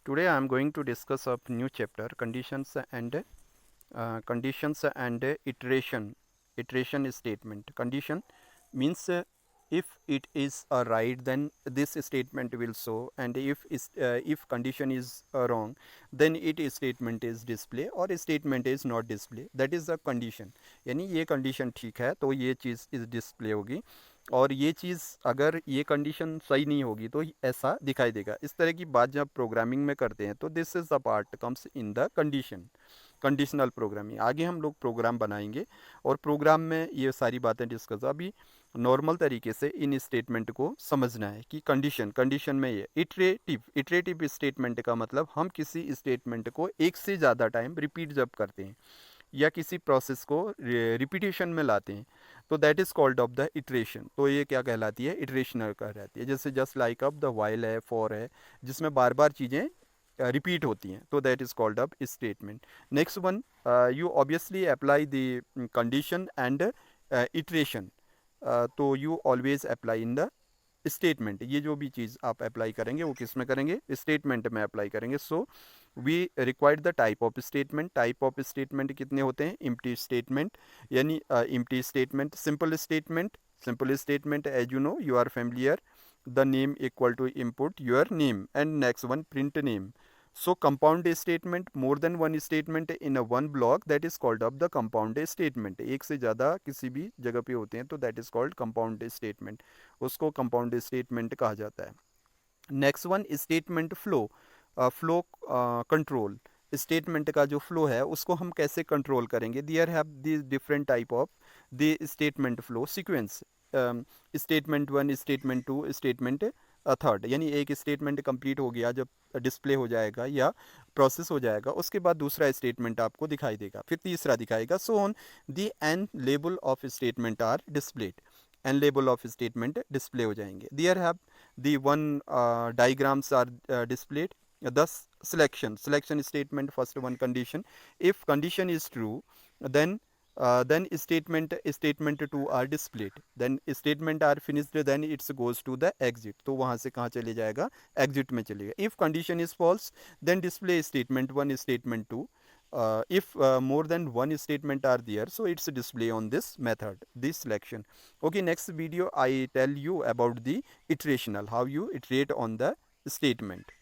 Today I am going to discuss a new chapter, conditions and iteration. Iteration statement. Condition means if it is a right, then this statement will show, and if condition is wrong, then it statement is display or statement is not display. That is the condition. यानी ये condition ठीक है तो ये चीज़ इस display होगी, और ये चीज़ अगर ये कंडीशन सही नहीं होगी तो ऐसा दिखाई देगा. इस तरह की बात जब प्रोग्रामिंग में करते हैं तो this is the part comes in the conditional programming. आगे हम लोग प्रोग्राम बनाएंगे और प्रोग्राम में ये सारी बातें डिस्कस. अभी नॉर्मल तरीके से इन स्टेटमेंट को समझना है कि कंडीशन में ये इटरेटिव स्टेटमेंट का मतलब हम किसी स्टेटमेंट को एक से ज़्यादा टाइम रिपीट जब करते हैं या किसी प्रोसेस को रिपीटेशन में लाते हैं तो that is called of the iteration. तो ये क्या कहलाती है? इटरेशनल कहलाती है. जैसे जस्ट लाइक अब द वाइल है, फॉर है, जिसमें बार बार चीज़ें रिपीट होती हैं तो that is called up statement. Next one, you obviously apply the condition and iteration. तो you always apply in the statement. ये जो भी चीज़ आप अप्लाई करेंगे वो किस में करेंगे? स्टेटमेंट में अप्लाई करेंगे. So we required the type of statement. Type of statement कितने होते हैं? एम्प्टी स्टेटमेंट, यानी empty statement, simple statement as you know, you are familiar, the name equal to input your name, and next one print name. So compound statement, more than one statement in a one block, that is called up the compound statement. एक से ज़्यादा किसी भी जगह पे होते हैं तो that is called compound statement. उसको compound statement कहा जाता है. Next one statement flow. Flow control. Statement का जो फ्लो है उसको हम कैसे कंट्रोल करेंगे? There have the different type of the statement flow sequence. Statement one, statement two, statement third. यानी एक स्टेटमेंट कंप्लीट हो गया जब डिस्प्ले हो जाएगा या प्रोसेस हो जाएगा, उसके बाद दूसरा स्टेटमेंट आपको दिखाई देगा, फिर तीसरा दिखाएगा. So on the n label of statement are displayed. N label of statement display हो जाएंगे. देयर हैव the one diagrams are displayed. Thus selection statement, first one condition. If condition is true, then statement 2 are displayed. Then statement are finished, then it goes to the exit. तो वहाँ से कहाँ चले जाएगा? exit में चलेगा. If condition is false, then display statement 1, statement 2. If more than one statement are there, so it's display on this method, this selection. Okay, next video I tell you about the iterational, how you iterate on the statement.